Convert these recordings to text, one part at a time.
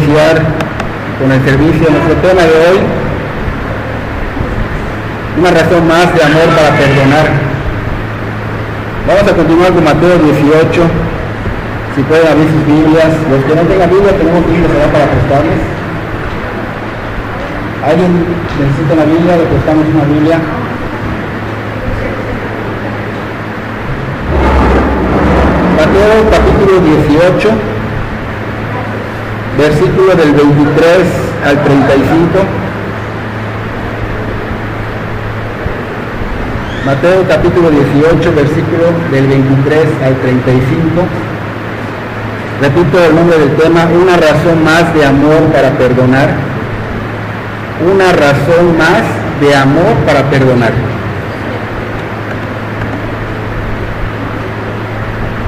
iniciar con el servicio. Nuestro tema de hoy, una razón más de amor para perdonar. Vamos a continuar con Mateo 18. Si pueden abrir sus Biblias. Los que no tengan Biblia, tenemos Biblia, será para prestarles. ¿Alguien necesita una Biblia? Le prestamos una Biblia. Mateo capítulo 18, versículo del 23 al 35. Mateo capítulo 18, versículo del 23 al 35. Repito el nombre del tema: una razón más de amor para perdonar. Una razón más de amor para perdonar.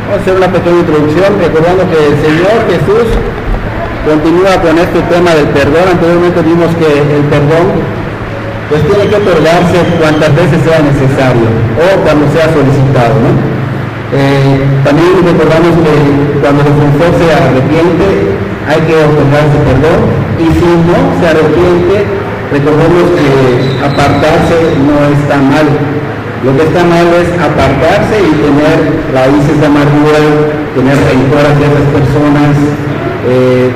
Vamos a hacer una pequeña introducción, recordando que el Señor Jesús continúa con este tema del perdón. Anteriormente vimos que el perdón pues tiene que otorgarse cuantas veces sea necesario o cuando sea solicitado, ¿no? También recordamos que cuando el ofensor se arrepiente hay que otorgarse perdón, y si no se arrepiente, recordemos que apartarse no está mal. Lo que está mal es apartarse y tener raíces de amargura, tener rencor hacia esas personas.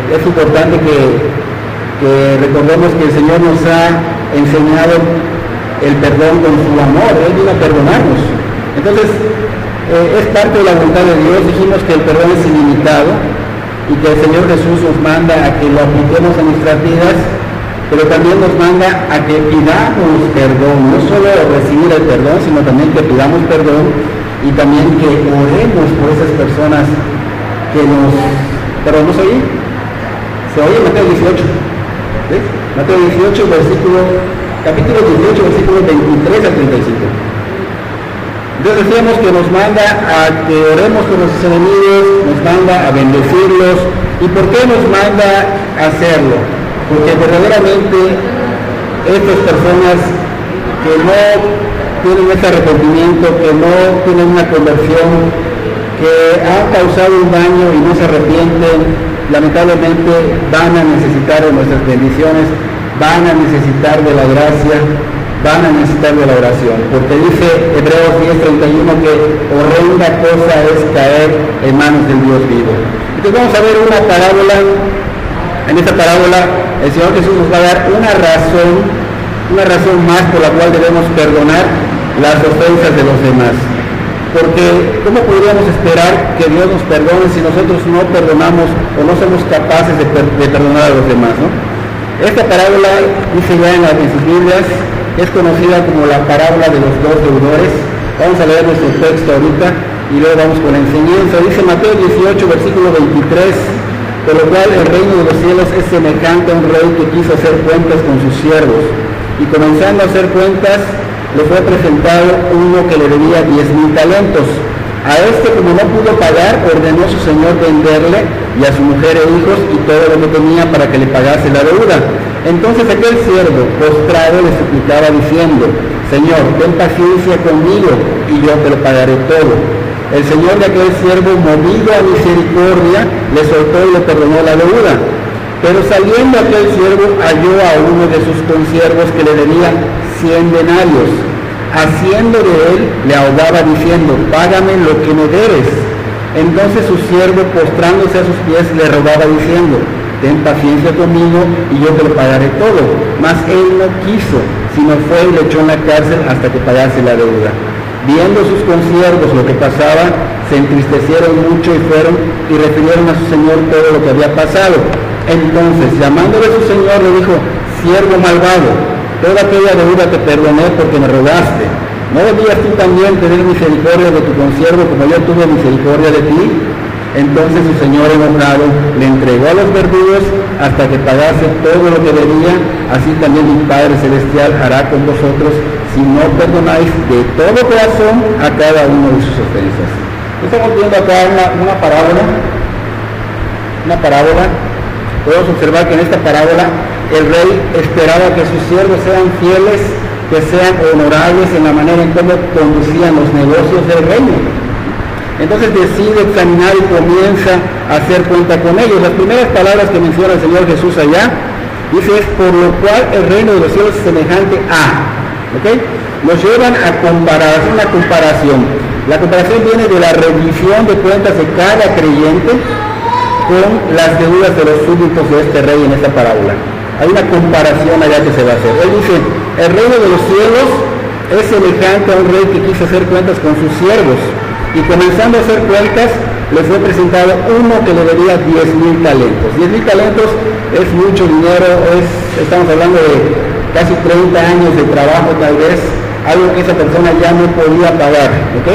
Es importante que recordemos que el Señor nos ha enseñado el perdón con su amor. Él vino a perdonarnos. Entonces, es parte de la voluntad de Dios. Dijimos que el perdón es ilimitado y que el Señor Jesús nos manda a que lo apliquemos en nuestras vidas, pero también nos manda a que pidamos perdón, no solo recibir el perdón, sino también que pidamos perdón y también que oremos por esas personas que nos... ¿Pero no se oye? Se oye Mateo 18. ¿Sí? Mateo 18, capítulo 18, versículo 23 al 35. Entonces decíamos que nos manda a que oremos por nuestros enemigos, nos manda a bendecirlos. ¿Y por qué nos manda a hacerlo? Porque verdaderamente estas personas que no tienen ese arrepentimiento, que no tienen una conversión, que han causado un daño y no se arrepienten, lamentablemente van a necesitar de nuestras bendiciones, van a necesitar de la gracia, van a necesitar de la oración. Porque dice Hebreos 10:31 que horrenda cosa es caer en manos del Dios vivo. Entonces vamos a ver una parábola. En esta parábola el Señor Jesús nos va a dar una razón más por la cual debemos perdonar las ofensas de los demás. Porque ¿cómo podríamos esperar que Dios nos perdone si nosotros no perdonamos o no somos capaces de perdonar a los demás, ¿no? Esta parábola, dice ya en sus Biblias, es conocida como la parábola de los dos deudores. Vamos a leer nuestro texto ahorita y luego vamos con la enseñanza. Dice Mateo 18, versículo 23. Por lo cual el reino de los cielos es semejante a un rey que quiso hacer cuentas con sus siervos, y comenzando a hacer cuentas, le fue presentado uno que le debía 10,000 talentos. A este, como no pudo pagar, ordenó su señor venderle y a su mujer e hijos y todo lo que tenía para que le pagase la deuda. Entonces aquel siervo, postrado, le suplicaba diciendo: Señor, ten paciencia conmigo y yo te lo pagaré todo. El señor de aquel siervo, movido a misericordia, le soltó y le perdonó la deuda. Pero saliendo aquel siervo, halló a uno de sus consiervos que le debía 100 denarios. Haciendo de él, le ahogaba diciendo: págame lo que me debes. Entonces su siervo, postrándose a sus pies, le rogaba diciendo: ten paciencia conmigo y yo te lo pagaré todo. Mas él no quiso, sino fue y le echó en la cárcel hasta que pagase la deuda. Viendo sus consiervos lo que pasaba, se entristecieron mucho y fueron y refirieron a su señor todo lo que había pasado. Entonces, llamándole a su señor, le dijo: siervo malvado, toda aquella deuda te perdoné porque me rogaste. ¿No debías tú también tener misericordia de tu consiervo como yo tuve misericordia de ti? Entonces su señor, enojado, le entregó a los verdugos hasta que pagase todo lo que debía. Así también mi Padre Celestial hará con vosotros si no perdonáis de todo corazón a cada uno de sus ofensas. Estamos viendo acá una parábola. Podemos observar que en esta parábola el rey esperaba que sus siervos sean fieles, que sean honorables en la manera en cómo conducían los negocios del reino. Entonces decide examinar y comienza a hacer cuenta con ellos. Las primeras palabras que menciona el Señor Jesús allá, dice, es por lo cual el reino de los cielos es semejante a, ¿ok? Nos llevan a comparar, hacer una comparación. La comparación viene de la rendición de cuentas de cada creyente con las deudas de los súbditos de este rey en esta parábola. Hay una comparación allá que se va a hacer. Él dice, el reino de los cielos es semejante a un rey que quiso hacer cuentas con sus siervos. Y comenzando a hacer cuentas, le fue presentado uno que le debía 10,000 talentos. 10,000 talentos es mucho dinero, estamos hablando de casi 30 años de trabajo tal vez, algo que esa persona ya no podía pagar, ¿ok?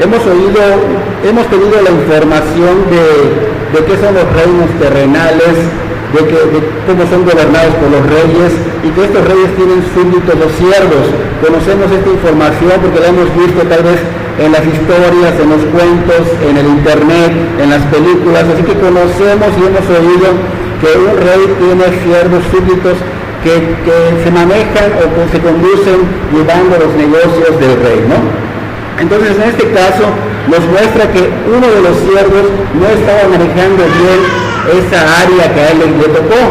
Hemos tenido la información de qué son los reinos terrenales, de cómo son gobernados por los reyes y que estos reyes tienen súbditos, los siervos. Conocemos esta información porque la hemos visto tal vez en las historias, en los cuentos, en el internet, en las películas, así que conocemos y hemos oído que un rey tiene siervos súbditos que se manejan o que se conducen llevando los negocios del rey, ¿no? Entonces en este caso nos muestra que uno de los siervos no estaba manejando bien esa área que a él le tocó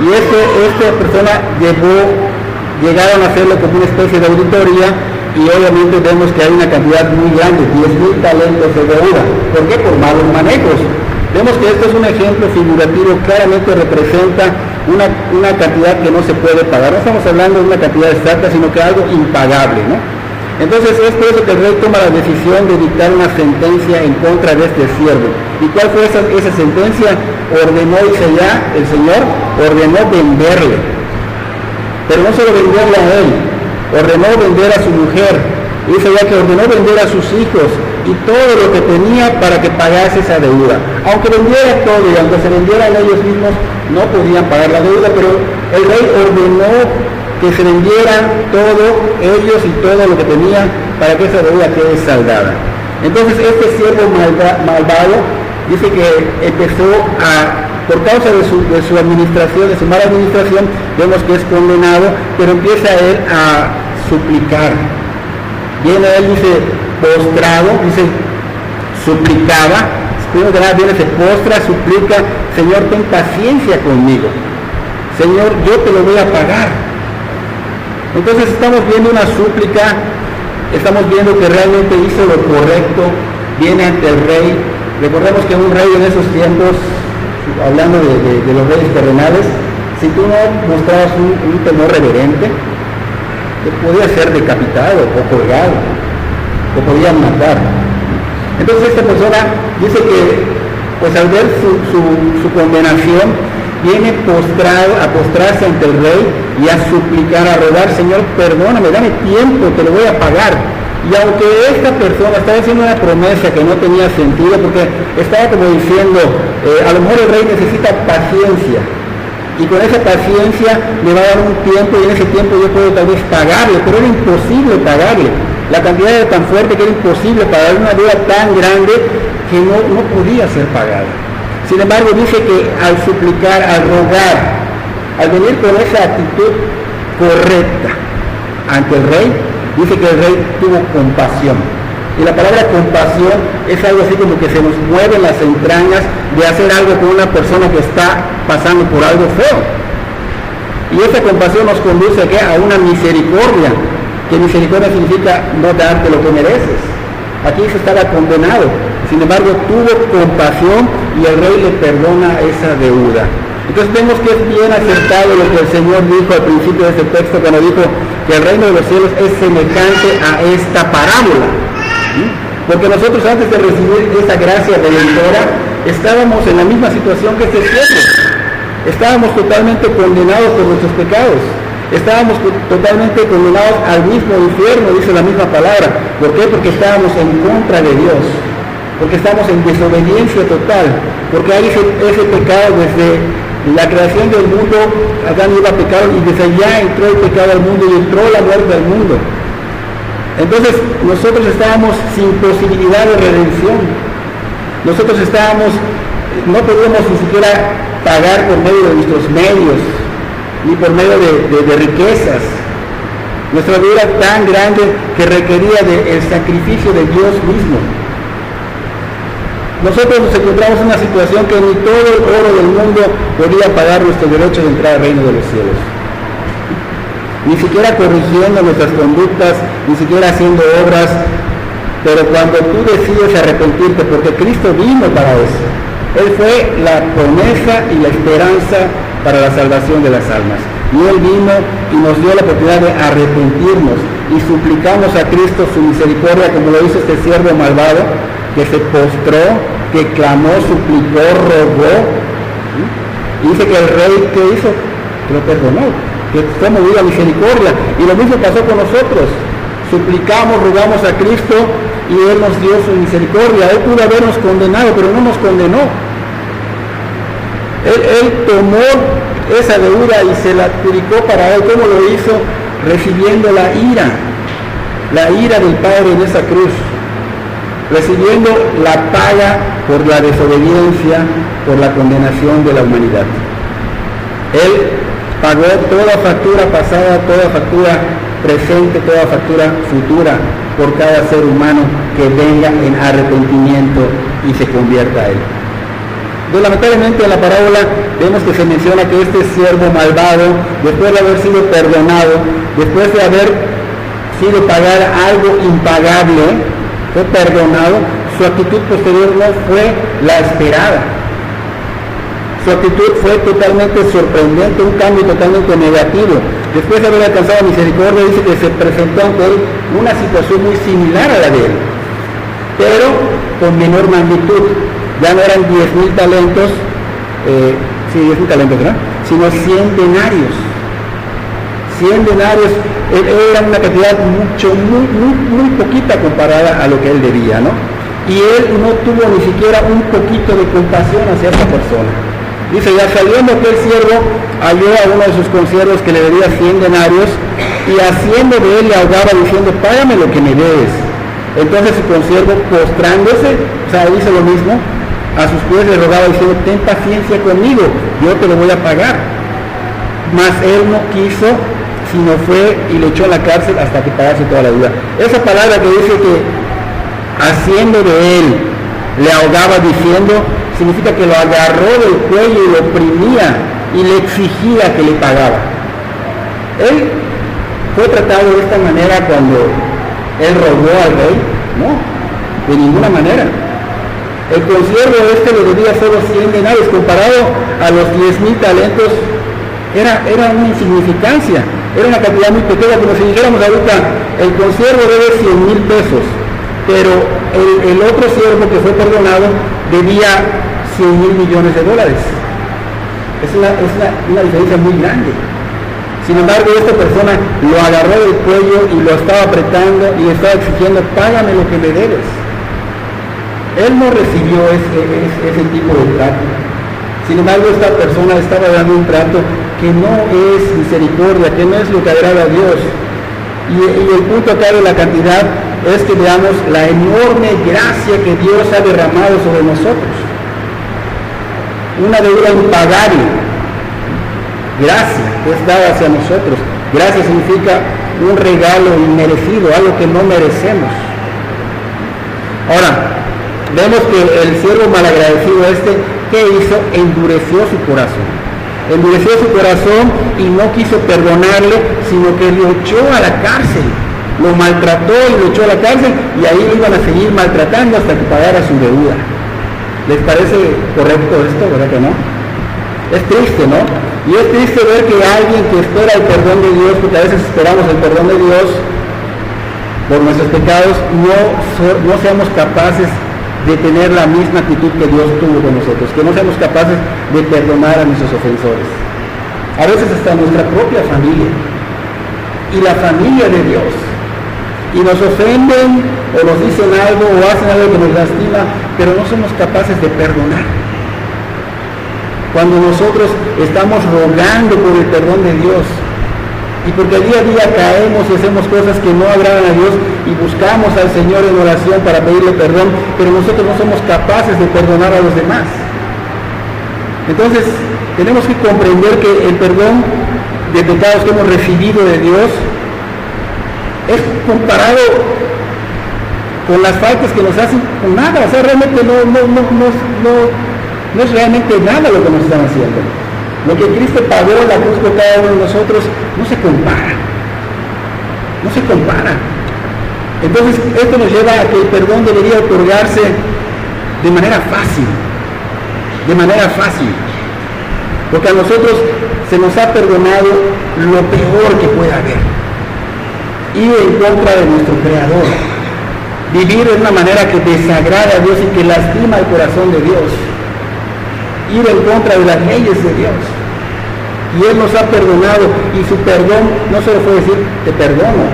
y esta persona llegaron a hacerlo como una especie de auditoría y obviamente vemos que hay una cantidad muy grande, 10,000 talentos de deuda. ¿Por qué? Por malos manejos. Vemos que esto es un ejemplo figurativo, claramente representa una cantidad que no se puede pagar. No estamos hablando de una cantidad exacta, sino que algo impagable, ¿no? Entonces es por eso que el rey toma la decisión de dictar una sentencia en contra de este siervo. ¿Y cuál fue esa sentencia? Ordenó, dice ya, el Señor ordenó venderle. Pero no solo venderle a él, ordenó vender a su mujer. Dice ya que ordenó vender a sus hijos y todo lo que tenía para que pagase esa deuda. Aunque vendiera todo y aunque se vendieran ellos mismos, no podían pagar la deuda, pero el rey ordenó que se vendieran todo, ellos y todo lo que tenían, para que esa deuda quede saldada. Entonces este siervo malvado dice que empezó por causa de su administración, de su mala administración, vemos que es condenado, pero empieza él a suplicar. Viene él, dice, postrado, dice, suplicaba, primero que nada viene, se postra, suplica, Señor, ten paciencia conmigo, Señor, yo te lo voy a pagar. Entonces estamos viendo una súplica, estamos viendo que realmente hizo lo correcto, viene ante el rey. Recordemos que un rey en esos tiempos, hablando de los reyes terrenales, si tú no mostrabas un temor reverente, te podía ser decapitado o colgado, o podían matar. Entonces esta persona dice que, pues al ver su condenación, viene a postrarse ante el rey y a suplicar, a rogar, Señor, perdóname, dame tiempo, te lo voy a pagar. Y aunque esta persona estaba haciendo una promesa que no tenía sentido, porque estaba como diciendo, a lo mejor el rey necesita paciencia, y con esa paciencia le va a dar un tiempo, y en ese tiempo yo puedo tal vez pagarle, pero era imposible pagarle. La cantidad era tan fuerte que era imposible pagar una deuda tan grande que no podía ser pagada. Sin embargo, dice que al suplicar, al rogar, al venir con esa actitud correcta ante el rey, dice que el rey tuvo compasión. Y la palabra compasión es algo así como que se nos mueven las entrañas de hacer algo con una persona que está pasando por algo feo. Y esa compasión nos conduce a una misericordia, que misericordia significa no darte lo que mereces. Aquí se estaba condenado, sin embargo tuvo compasión y el rey le perdona esa deuda. Entonces vemos que es bien acertado lo que el Señor dijo al principio de este texto, cuando dijo que el reino de los cielos es semejante a esta parábola. ¿Sí? Porque nosotros antes de recibir esta gracia redentora estábamos en la misma situación que este siervo. Estábamos totalmente condenados por nuestros pecados. Estábamos totalmente condenados al mismo infierno, dice la misma palabra. ¿Por qué? Porque estábamos en contra de Dios. Porque estamos en desobediencia total. Porque hay ese pecado desde la creación del mundo. Adán iba a pecar y desde allá entró el pecado al mundo y entró la muerte al mundo. Entonces nosotros estábamos sin posibilidad de redención. Nosotros no podíamos ni siquiera pagar por medio de nuestros medios, ni por medio de riquezas. Nuestra vida era tan grande que requería del sacrificio de Dios mismo. Nosotros nos encontramos en una situación que ni todo el oro del mundo podía pagar nuestro derecho de entrar al reino de los cielos. Ni siquiera corrigiendo nuestras conductas, ni siquiera haciendo obras, pero cuando tú decides arrepentirte, porque Cristo vino para eso, Él fue la promesa y la esperanza para la salvación de las almas. Y Él vino y nos dio la oportunidad de arrepentirnos y suplicamos a Cristo su misericordia, como lo hizo este siervo malvado, que se postró, que clamó, suplicó, rogó. Y dice que el rey, ¿qué hizo? Que lo perdonó, que fue movido a misericordia. Y lo mismo pasó con nosotros. Suplicamos, rogamos a Cristo y Él nos dio su misericordia. Él pudo habernos condenado, pero no nos condenó. Él tomó esa deuda y se la adjudicó para Él. ¿Cómo lo hizo? Recibiendo la ira del Padre en esa cruz, recibiendo la paga por la desobediencia, por la condenación de la humanidad. Él pagó toda factura pasada, toda factura presente, toda factura futura por cada ser humano que venga en arrepentimiento y se convierta a Él. Entonces, lamentablemente en la parábola vemos que se menciona que este siervo malvado, después de haber sido perdonado, después de haber sido pagar algo impagable, fue perdonado, su actitud posterior no fue la esperada. Su actitud fue totalmente sorprendente, un cambio totalmente negativo. Después de haber alcanzado misericordia, dice que se presentó ante él una situación muy similar a la de él, pero con menor magnitud. Ya no eran 10,000 talentos, 10,000 talentos, ¿verdad? Sino 100 denarios. 100 denarios era una cantidad muy poquita comparada a lo que él debía, ¿no? Y él no tuvo ni siquiera un poquito de compasión hacia esa persona. Dice, ya sabiendo que el siervo halló a uno de sus consiervos que le debía 100 denarios, y haciendo de él le ahogaba diciendo, págame lo que me debes. Entonces su consiervo, postrándose, o sea, hizo lo mismo, a sus pies le rogaba diciendo, ten paciencia conmigo, yo te lo voy a pagar. Mas él no quiso, sino fue y lo echó a la cárcel hasta que pagase toda la deuda. Esa palabra que dice que haciendo de él le ahogaba diciendo, significa que lo agarró del cuello y lo oprimía y le exigía que le pagaba. Él fue tratado de esta manera cuando él rogó al rey, no, de ninguna manera. El consiervo le debía solo 100 denarios, comparado a los 10,000 talentos, era una insignificancia, era una cantidad muy pequeña, como si dijéramos ahorita, el consiervo debe 100,000 pesos, pero el otro siervo que fue perdonado debía 100,000 millones de dólares. Es una diferencia muy grande. Sin embargo, esta persona lo agarró del cuello y lo estaba apretando y le estaba exigiendo, págame lo que me debes. Él no recibió ese tipo de trato. Sin embargo, esta persona estaba dando un trato que no es misericordia, que no es lo que agrada a Dios. Y el punto acá de la cantidad es que veamos la enorme gracia que Dios ha derramado sobre nosotros. Una deuda impagable. Gracia es dada hacia nosotros. Gracia significa un regalo inmerecido, algo que no merecemos. Ahora, vemos que el siervo malagradecido ¿qué hizo? Endureció su corazón. Endureció su corazón y no quiso perdonarle, sino que lo echó a la cárcel. Lo maltrató y lo echó a la cárcel y ahí lo iban a seguir maltratando hasta que pagara su deuda. ¿Les parece correcto esto? ¿Verdad que no? Es triste, ¿no? Y es triste ver que alguien que espera el perdón de Dios, porque a veces esperamos el perdón de Dios por nuestros pecados, no seamos capaces de tener la misma actitud que Dios tuvo con nosotros, que no seamos capaces de perdonar a nuestros ofensores. A veces hasta nuestra propia familia y la familia de Dios. Y nos ofenden o nos dicen algo o hacen algo que nos lastima, pero no somos capaces de perdonar. Cuando nosotros estamos rogando por el perdón de Dios, y porque día a día caemos y hacemos cosas que no agradan a Dios y buscamos al Señor en oración para pedirle perdón, pero nosotros no somos capaces de perdonar a los demás. Entonces, tenemos que comprender que el perdón de pecados que hemos recibido de Dios es comparado con las faltas que nos hacen, con nada, o sea, realmente no es realmente nada lo que nos están haciendo. Lo que Cristo pagó en la cruz por cada uno de nosotros no se compara. No se compara. Entonces, esto nos lleva a que el perdón debería otorgarse de manera fácil. De manera fácil. Porque a nosotros se nos ha perdonado lo peor que pueda haber. Ir en contra de nuestro Creador. Vivir de una manera que desagrada a Dios y que lastima el corazón de Dios. Ir en contra de las leyes de Dios. Y Él nos ha perdonado, y su perdón no solo fue decir, te perdono,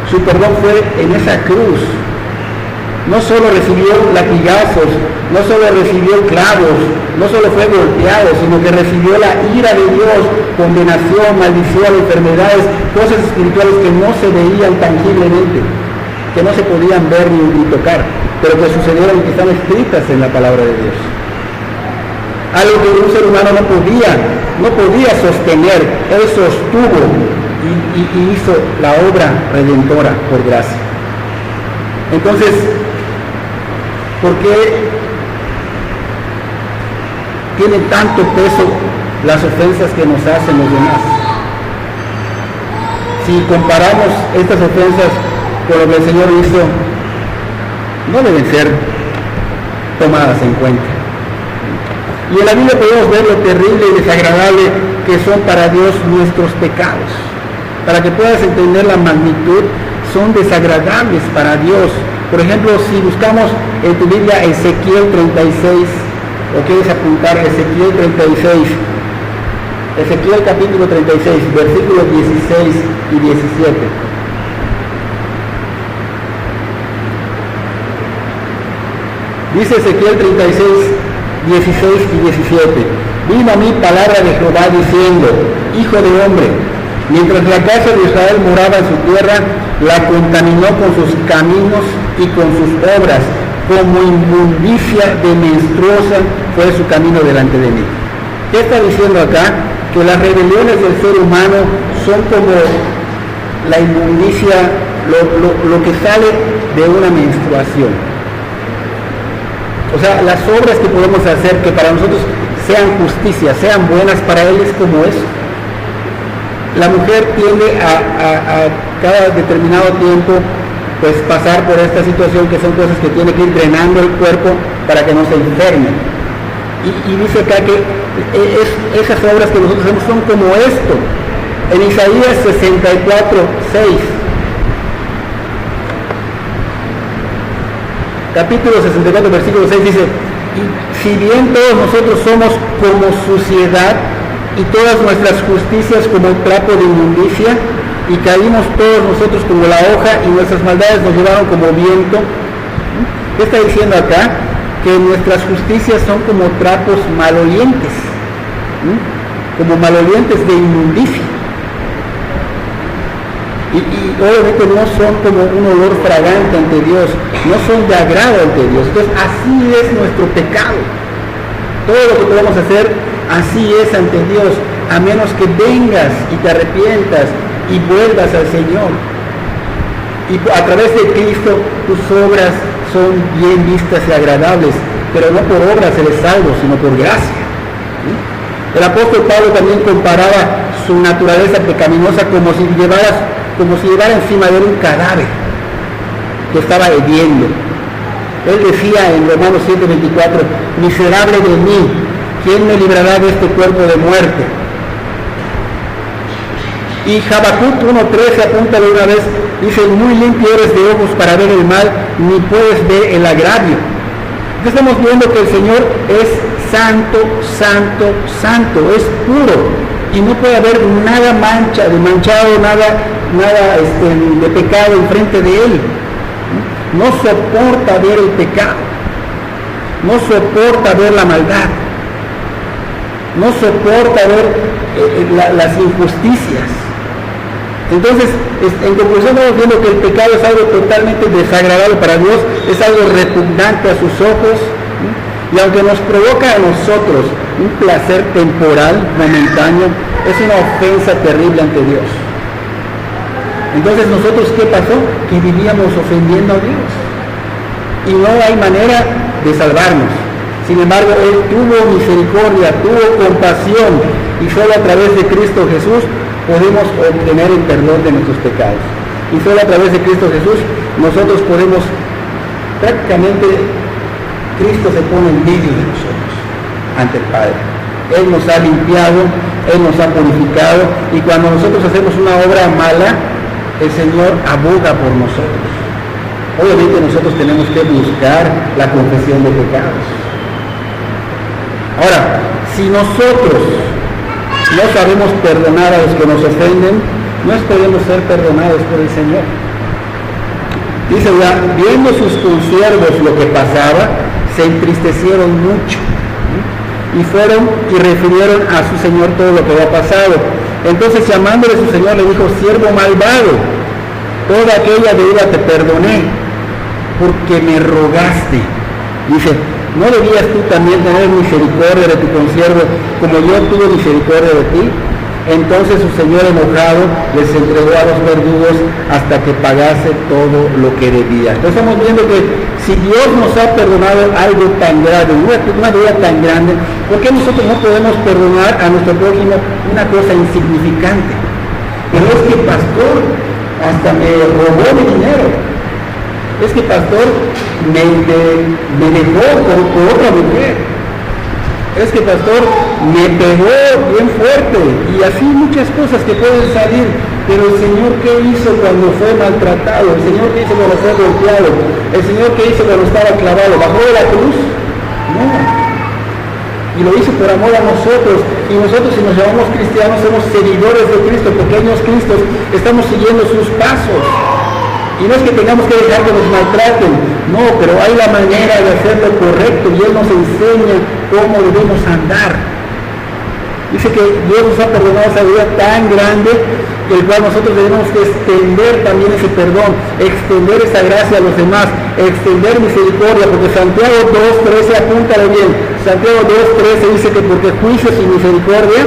su perdón fue en esa cruz. No solo recibió latigazos, no solo recibió clavos, no solo fue golpeado, sino que recibió la ira de Dios, condenación, maldición, enfermedades, cosas espirituales que no se veían tangiblemente, que no se podían ver ni tocar, pero que sucedieron y que están escritas en la palabra de Dios. Algo que un ser humano no podía sostener, Él sostuvo y hizo la obra redentora por gracia. Entonces, ¿por qué tienen tanto peso las ofensas que nos hacen los demás? Si comparamos estas ofensas con lo que el Señor hizo, no deben ser tomadas en cuenta. Y en la Biblia podemos ver lo terrible y desagradable que son para Dios nuestros pecados. Para que puedas entender la magnitud, son desagradables para Dios. Por ejemplo, si buscamos en tu Biblia Ezequiel 36, o quieres apuntar Ezequiel 36, Ezequiel capítulo 36, versículos 16 y 17. Dice Ezequiel 36, 16 y 17. Vino a mí palabra de Jehová diciendo, hijo de hombre, mientras la casa de Israel moraba en su tierra, la contaminó con sus caminos y con sus obras, como inmundicia de menstruosa fue su camino delante de mí. ¿Qué está diciendo acá? Que las rebeliones del ser humano son como la inmundicia, lo que sale de una menstruación. O sea, las obras que podemos hacer que para nosotros sean justicia, sean buenas, para Él es como eso. La mujer tiende a cada determinado tiempo pues pasar por esta situación, que son cosas que tiene que ir drenando el cuerpo para que no se enferme. Y dice acá que esas obras que nosotros hacemos son como esto. En Isaías 64, 6. Capítulo 64, versículo 6 dice, y si bien todos nosotros somos como suciedad y todas nuestras justicias como trapo de inmundicia, y caímos todos nosotros como la hoja y nuestras maldades nos llevaron como viento. ¿Qué está diciendo acá? Que nuestras justicias son como trapos malolientes, como malolientes de inmundicia. Y obviamente no son como un olor fragante ante Dios, no son de agrado ante Dios. Entonces así es nuestro pecado. Todo lo que podemos hacer, así es ante Dios, a menos que vengas y te arrepientas y vuelvas al Señor. Y a través de Cristo tus obras son bien vistas y agradables, pero no por obras eres salvo, sino por gracia. El apóstol Pablo también comparaba su naturaleza pecaminosa como si llevara encima de él un cadáver que estaba hediondo. Él decía en Romanos 7:24, miserable de mí, ¿quién me librará de este cuerpo de muerte? Y Habacuc 1:13 apunta de una vez, dice, muy limpio eres de ojos para ver el mal, ni puedes ver el agravio. Entonces estamos viendo que el Señor es santo, santo, santo, es puro, y no puede haber nada manchado, nada de pecado enfrente de Él. No soporta ver el pecado, no soporta ver la maldad, no soporta ver las injusticias. Entonces, en conclusión, estamos viendo que el pecado es algo totalmente desagradable para Dios, es algo repugnante a sus ojos, y aunque nos provoca a nosotros un placer temporal, momentáneo, es una ofensa terrible ante Dios. Entonces, nosotros, ¿qué pasó? Que vivíamos ofendiendo a Dios. y no hay manera de salvarnos. Sin embargo, Él tuvo misericordia, tuvo compasión, y solo a través de Cristo Jesús podemos obtener el perdón de nuestros pecados. Y solo a través de Cristo Jesús nosotros podemos, prácticamente, Cristo se pone en medio de nosotros ante el Padre. Él nos ha limpiado, Él nos ha purificado, y cuando nosotros hacemos una obra mala, el Señor aboga por nosotros. Obviamente nosotros tenemos que buscar la confesión de pecados. Ahora, si nosotros no sabemos perdonar a los que nos ofenden, no esperemos ser perdonados por el Señor. Dice, viendo sus consiervos lo que pasaba, se entristecieron mucho y fueron y refirieron a su señor todo lo que había pasado. Entonces, llamándole a su señor, le dijo: siervo malvado, toda aquella deuda te perdoné porque me rogaste. Dice: ¿no debías tú también tener misericordia de tu consiervo como yo tuve misericordia de ti? Entonces su señor, enojado, les entregó a los verdugos hasta que pagase todo lo que debía. Entonces estamos viendo que si Dios nos ha perdonado algo tan grande, una deuda tan grande, ¿por qué nosotros no podemos perdonar a nuestro prójimo una cosa insignificante? Pero es que pastor, hasta me robó mi dinero. Es que pastor, me dejó con otra mujer. Es que pastor, me pegó bien fuerte, y así muchas cosas que pueden salir. Pero el Señor, ¿qué hizo cuando fue maltratado? El Señor, ¿qué hizo cuando fue golpeado? El Señor, ¿qué hizo cuando estaba clavado? ¿Bajó de la cruz? No. Y lo hizo por amor a nosotros. Y nosotros, si nos llamamos cristianos, somos seguidores de Cristo, pequeños Cristos, estamos siguiendo sus pasos. Y no es que tengamos que dejar que nos maltraten, no, pero hay la manera de hacerlo correcto, y Él nos enseña cómo debemos andar. Dice que Dios nos ha perdonado esa deuda tan grande, el cual nosotros debemos que extender también ese perdón, extender esa gracia a los demás, extender misericordia, porque Santiago 2:13, apúntalo bien, Santiago 2:13 dice que porque juicios y misericordia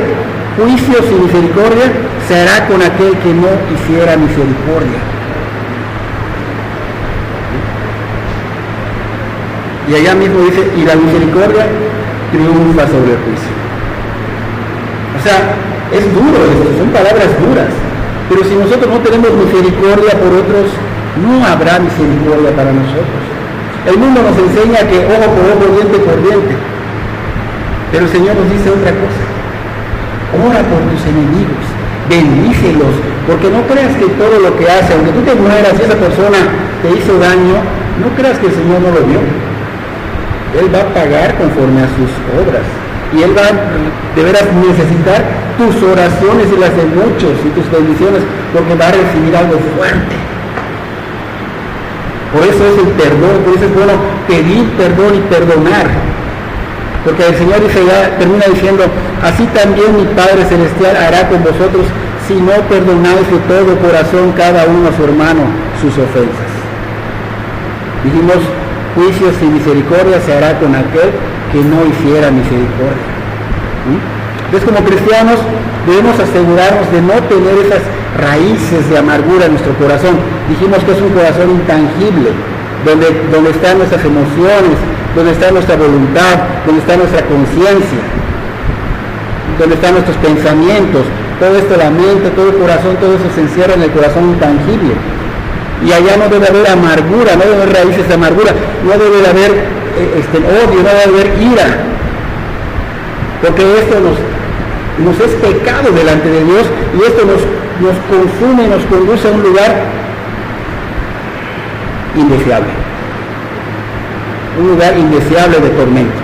se hará con aquel que no hiciera misericordia. Y allá mismo dice, y la misericordia triunfa sobre el juicio. O sea, es duro esto, son palabras duras. Pero si nosotros no tenemos misericordia por otros, no habrá misericordia para nosotros. El mundo nos enseña que ojo por ojo, diente por diente. Pero el Señor nos dice otra cosa: ora por tus enemigos, bendícelos, porque no creas que todo lo que hace, aunque tú te mueras y esa persona te hizo daño, no creas que el Señor no lo vio. Él va a pagar conforme a sus obras. Y Él va a de veras necesitar tus oraciones y las de muchos y tus bendiciones, porque va a recibir algo fuerte. Por eso es el perdón, por eso es bueno pedir perdón y perdonar. Porque el Señor dice, ya termina diciendo: así también mi Padre Celestial hará con vosotros si no perdonáis de todo corazón cada uno a su hermano sus ofensas. Dijimos, juicios y misericordia se hará con aquel que no hiciera misericordia. Entonces, como cristianos debemos asegurarnos de no tener esas raíces de amargura en nuestro corazón. Dijimos que es un corazón intangible, donde están nuestras emociones, donde está nuestra voluntad, donde está nuestra conciencia, donde están nuestros pensamientos. Todo esto, la mente, todo el corazón, todo eso se encierra en el corazón intangible. Y allá no debe haber amargura, no debe haber raíces de amargura, no debe haber odio, no debe haber ira. Porque esto nos es pecado delante de Dios, y esto nos consume y nos conduce a un lugar indeseable. Un lugar indeseable de tormento.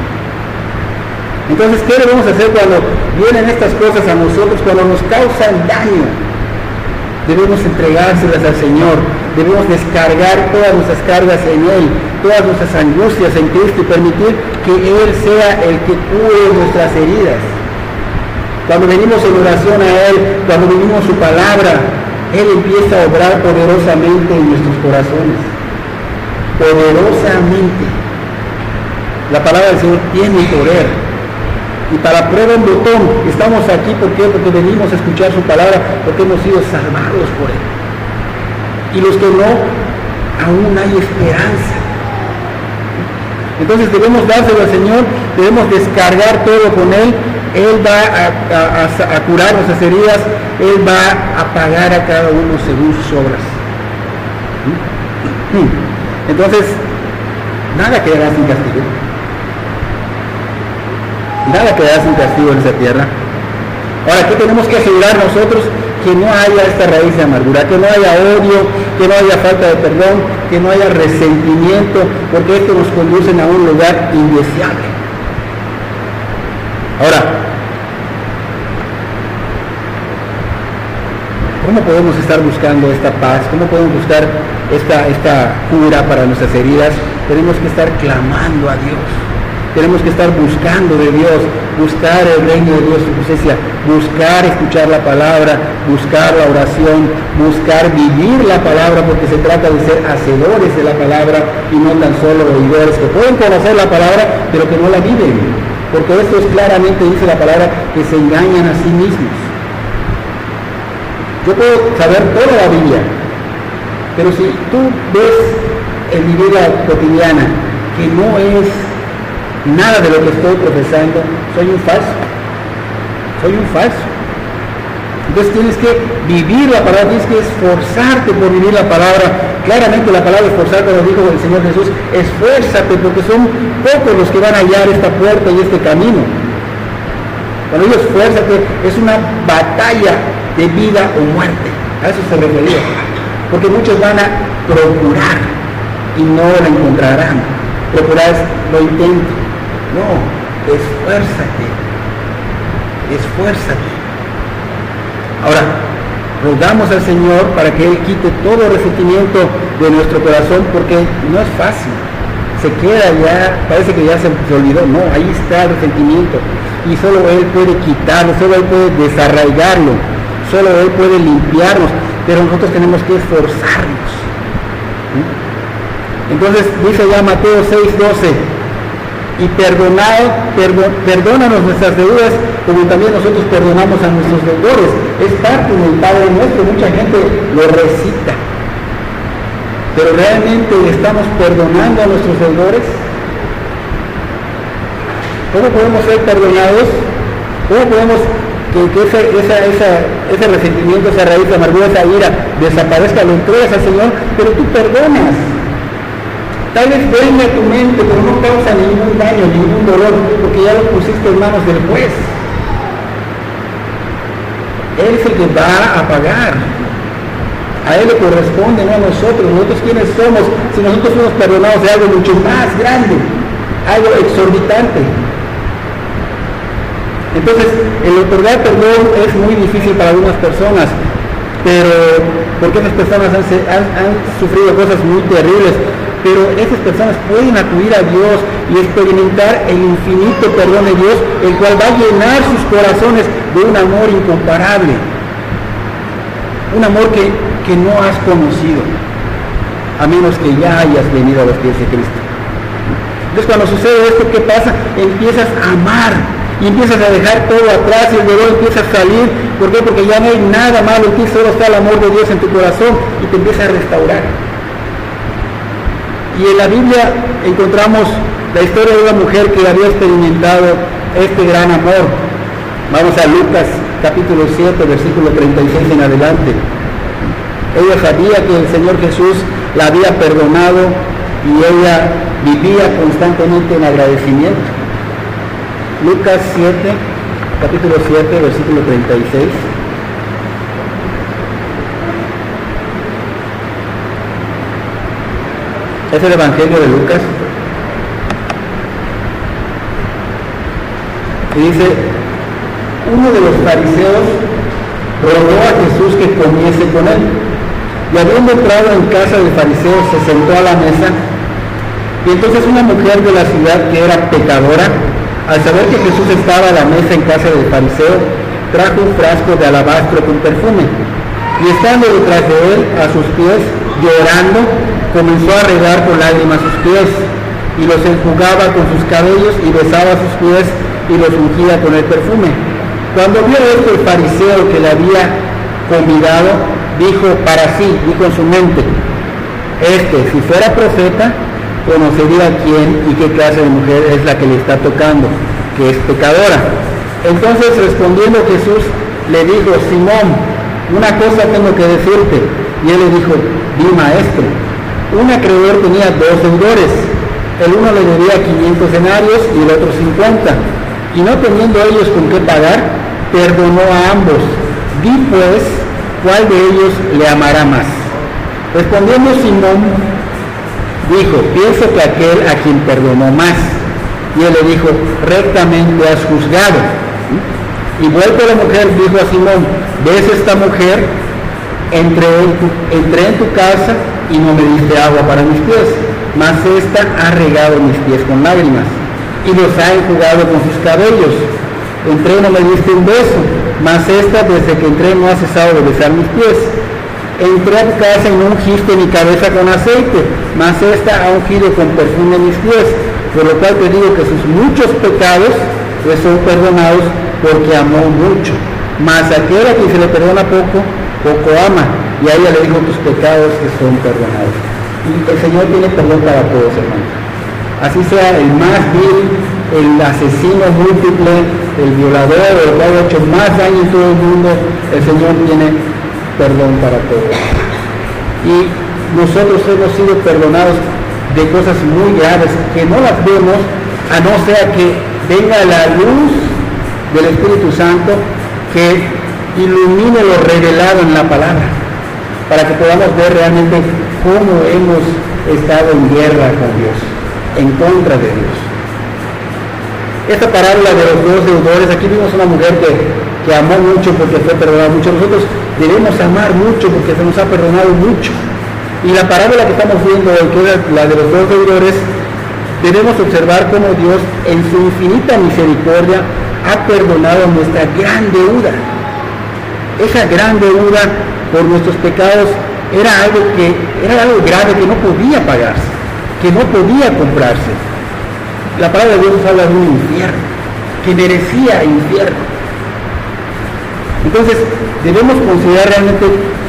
Entonces, ¿qué debemos hacer cuando vienen estas cosas a nosotros, cuando nos causan daño? Debemos entregárselas al Señor, debemos descargar todas nuestras cargas en Él, todas nuestras angustias en Cristo, y permitir que Él sea el que cure nuestras heridas. Cuando venimos en oración a Él, cuando venimos su palabra, Él empieza a obrar poderosamente en nuestros corazones. Poderosamente. La palabra del Señor tiene poder. Y para prueba un botón, estamos aquí, ¿por qué? Porque venimos a escuchar su palabra, porque hemos sido salvados por Él. Y los que no, aún hay esperanza. Entonces debemos dárselo al Señor, debemos descargar todo con Él. Él va a curar nuestras heridas, Él va a pagar a cada uno según sus obras. Entonces, nada quedará sin castigo. Nada quedará sin castigo en esa tierra. Ahora, ¿qué tenemos que asegurar nosotros? Que no haya esta raíz de amargura, que no haya odio, que no haya falta de perdón, que no haya resentimiento, porque esto nos conduce a un lugar indeseable. Ahora, ¿cómo podemos estar buscando esta paz? ¿Cómo podemos buscar esta cura para nuestras heridas? Tenemos que estar clamando a Dios. Tenemos que estar buscando de Dios, buscar el reino de Dios, su justicia, buscar escuchar la palabra, buscar la oración, buscar vivir la palabra, porque se trata de ser hacedores de la palabra y no tan solo oidores, que pueden conocer la palabra, pero que no la viven. Porque esto es claramente, dice la palabra, que se engañan a sí mismos. Yo puedo saber toda la Biblia, pero si tú ves en mi vida cotidiana que no es nada de lo que estoy profesando, soy un falso. Entonces tienes que vivir la palabra, tienes que esforzarte por vivir la palabra. Claramente la palabra esforzarte, lo dijo el Señor Jesús, esfuérzate, porque son pocos los que van a hallar esta puerta y este camino. Cuando digo esfuérzate, es una batalla de vida o muerte. A eso se refería. Porque muchos van a procurar y no la encontrarán. Procurar es lo intento. No, esfuérzate. Ahora, rogamos al Señor para que Él quite todo resentimiento de nuestro corazón, porque no es fácil. Se queda ya, parece que ya se olvidó. No, ahí está el resentimiento. Y solo Él puede quitarlo, solo Él puede desarraigarlo, solo Él puede limpiarnos, pero nosotros tenemos que esforzarnos. Entonces dice ya Mateo 6:12, y perdónanos nuestras deudas como también nosotros perdonamos a nuestros deudores. Es parte del Padre Nuestro, mucha gente lo recita, pero ¿realmente estamos perdonando a nuestros deudores? ¿Cómo podemos ser perdonados? ¿Cómo podemos que ese resentimiento, esa raíz de amargura, esa ira desaparezca? Lo entregas al Señor, pero tú perdonas. Tal vez duele a tu mente, pero no causa ningún daño, ningún dolor, porque ya lo pusiste en manos del juez. Él es el que va a pagar. A Él le corresponde, no a nosotros. Nosotros quiénes somos, si nosotros fuimos perdonados de algo mucho más grande, algo exorbitante. Entonces, el otorgar perdón es muy difícil para algunas personas, pero porque esas personas han sufrido cosas muy terribles, pero esas personas pueden acudir a Dios y experimentar el infinito perdón de Dios, el cual va a llenar sus corazones de un amor incomparable, un amor que no has conocido, a menos que ya hayas venido a los pies de Cristo. Entonces, cuando sucede esto, ¿qué pasa? Empiezas a amar y empiezas a dejar todo atrás y el dolor empieza a salir. ¿Por qué? Porque ya no hay nada malo en ti, solo está el amor de Dios en tu corazón y te empieza a restaurar. Y en la Biblia encontramos la historia de una mujer que había experimentado este gran amor. Vamos a Lucas capítulo 7, versículo 36 en adelante. Ella sabía que el Señor Jesús la había perdonado y ella vivía constantemente en agradecimiento. Lucas 7, capítulo 7, versículo 36. Es el Evangelio de Lucas. Y dice, uno de los fariseos rogó a Jesús que comiese con él. Y habiendo entrado en casa del fariseo, se sentó a la mesa. Y entonces una mujer de la ciudad que era pecadora, al saber que Jesús estaba a la mesa en casa del fariseo, trajo un frasco de alabastro con perfume. Y estando detrás de él, a sus pies, llorando, comenzó a regar con lágrimas sus pies, y los enjugaba con sus cabellos, y besaba sus pies, y los ungía con el perfume. Cuando vio esto el fariseo que le había convidado, dijo para sí, dijo en su mente, si fuera profeta, conocería quién y qué clase de mujer es la que le está tocando, que es pecadora. Entonces, respondiendo Jesús, le dijo: Simón, una cosa tengo que decirte. Y él le dijo: di, maestro. Un acreedor tenía 2 deudores. El uno le debía 500 denarios y el otro 50. Y no teniendo ellos con qué pagar, perdonó a ambos. Di pues, ¿cuál de ellos le amará más? Respondiendo Simón, dijo: pienso que aquel a quien perdonó más. Y él le dijo: rectamente has juzgado. Y vuelto la mujer, dijo a Simón: ¿ves esta mujer? Entré en tu casa y no me diste agua para mis pies, mas esta ha regado mis pies con lágrimas y los ha enjugado con sus cabellos. Entré y no me diste un beso, mas esta desde que entré no ha cesado de besar mis pies. Entré a tu casa y no ungiste mi cabeza con aceite, mas esta ha ungido con perfume mis pies. Por lo cual te digo que sus muchos pecados pues son perdonados, porque amó mucho. Mas aquel a quien se le perdona poco, poco ama. Y a ella le dijo: tus pecados que son perdonados. Y el Señor tiene perdón para todos, hermanos. Así sea el más vil, el asesino múltiple, el violador, el que haya hecho más daño en todo el mundo, el Señor tiene perdón para todos. Y nosotros hemos sido perdonados de cosas muy graves que no las vemos, a no ser que venga la luz del Espíritu Santo que ilumine lo revelado en la palabra, para que podamos ver realmente cómo hemos estado en guerra con Dios, en contra de Dios. Esta parábola de los 2 deudores, aquí vimos una mujer que amó mucho porque fue perdonada mucho. Nosotros debemos amar mucho porque se nos ha perdonado mucho. Y la parábola que estamos viendo hoy, que es la de los 2 deudores, debemos observar cómo Dios en su infinita misericordia ha perdonado nuestra gran deuda. Esa gran deuda por nuestros pecados era algo grave que no podía pagarse, que no podía comprarse. La palabra de Dios nos habla de un infierno, que merecía infierno. Entonces debemos considerar realmente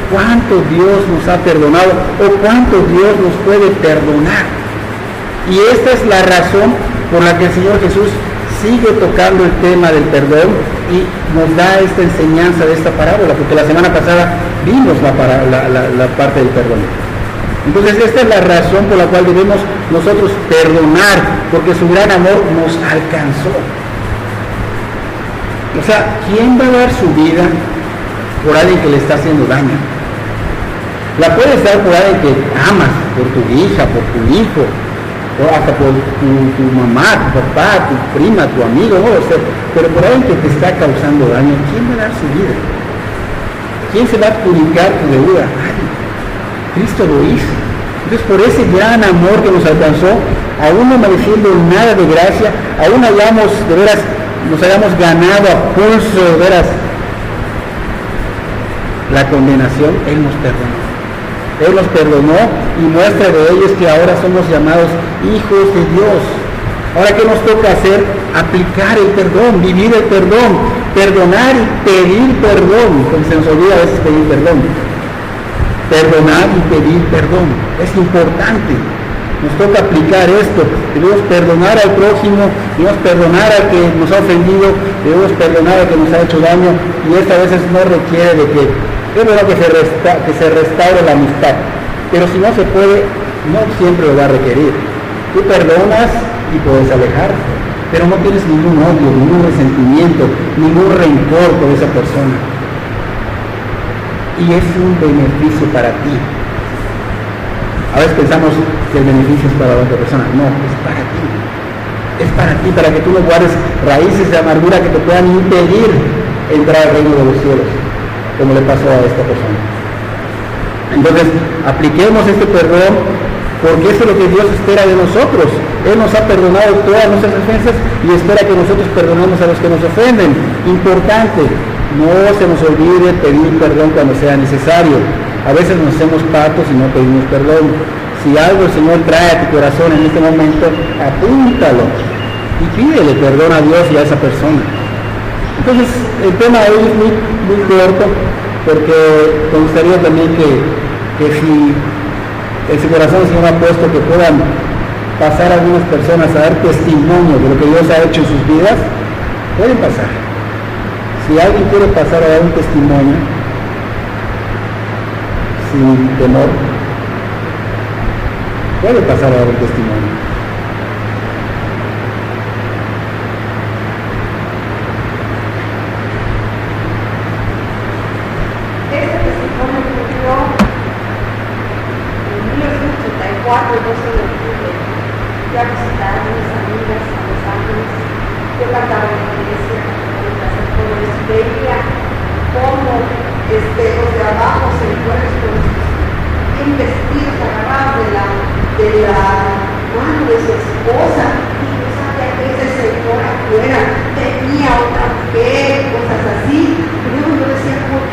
cuánto Dios nos ha perdonado o cuánto Dios nos puede perdonar. Y esta es la razón por la que el Señor Jesús sigue tocando el tema del perdón y nos da esta enseñanza de esta parábola, porque la semana pasada vimos la parte del perdón. Entonces esta es la razón por la cual debemos nosotros perdonar, porque su gran amor nos alcanzó. O sea, ¿quién va a dar su vida por alguien que le está haciendo daño? La puedes dar por alguien que amas, por tu hija, por tu hijo, o hasta por tu mamá, tu papá, tu prima, tu amigo, no lo sé, pero por alguien que te está causando daño. ¿Quién va a dar su vida? ¿Quién se va a adjudicar tu deuda? Nadie. Cristo lo hizo. Entonces, por ese gran amor que nos alcanzó, aún no mereciendo nada de gracia, aún hayamos, de veras, nos hayamos ganado a pulso, de veras, la condenación, Él nos perdonó. Él nos perdonó y muestra de ello es que ahora somos llamados hijos de Dios. Ahora, ¿qué nos toca hacer? Aplicar el perdón, vivir el perdón, perdonar y pedir perdón, porque se nos olvida a veces pedir perdón. Perdonar y pedir perdón, es importante. Nos toca aplicar esto, debemos perdonar al prójimo, debemos perdonar al que nos ha ofendido, debemos perdonar al que nos ha hecho daño, y esto a veces no requiere de que, es verdad que se restaure la amistad, pero si no se puede, no siempre lo va a requerir. Tú perdonas y puedes alejarte, pero no tienes ningún odio, ningún resentimiento, ningún rencor por esa persona. Y es un beneficio para ti. A veces pensamos que el beneficio es para la otra persona. No, es para ti. Es para ti, para que tú no guardes raíces de amargura que te puedan impedir entrar al reino de los cielos, como le pasó a esta persona. Entonces, apliquemos este perdón, porque eso es lo que Dios espera de nosotros. Él nos ha perdonado todas nuestras ofensas y espera que nosotros perdonemos a los que nos ofenden. Importante, no se nos olvide pedir perdón cuando sea necesario. A veces nos hacemos patos y no pedimos perdón. Si algo el Señor trae a tu corazón en este momento, apúntalo y pídele perdón a Dios y a esa persona. Entonces, el tema de hoy es muy, muy corto, porque me gustaría también que si en su corazón el Señor ha puesto que puedan pasar a algunas personas a dar testimonio de lo que Dios ha hecho en sus vidas, pueden pasar. Si alguien quiere pasar a dar un testimonio sin temor, puede pasar a dar un testimonio. Este testimonio ocurrió en 1984, el 12 de octubre. Fui a visitar a mis amigas a Los Ángeles. Yo cantaba en la iglesia, todo eso. Veía cómo los de abajo se encuentran con bien vestidos, agarrados de la mano de su esposa. Y yo sabía que ese señor afuera tenía otra mujer, cosas así. Y luego yo decía, ¿por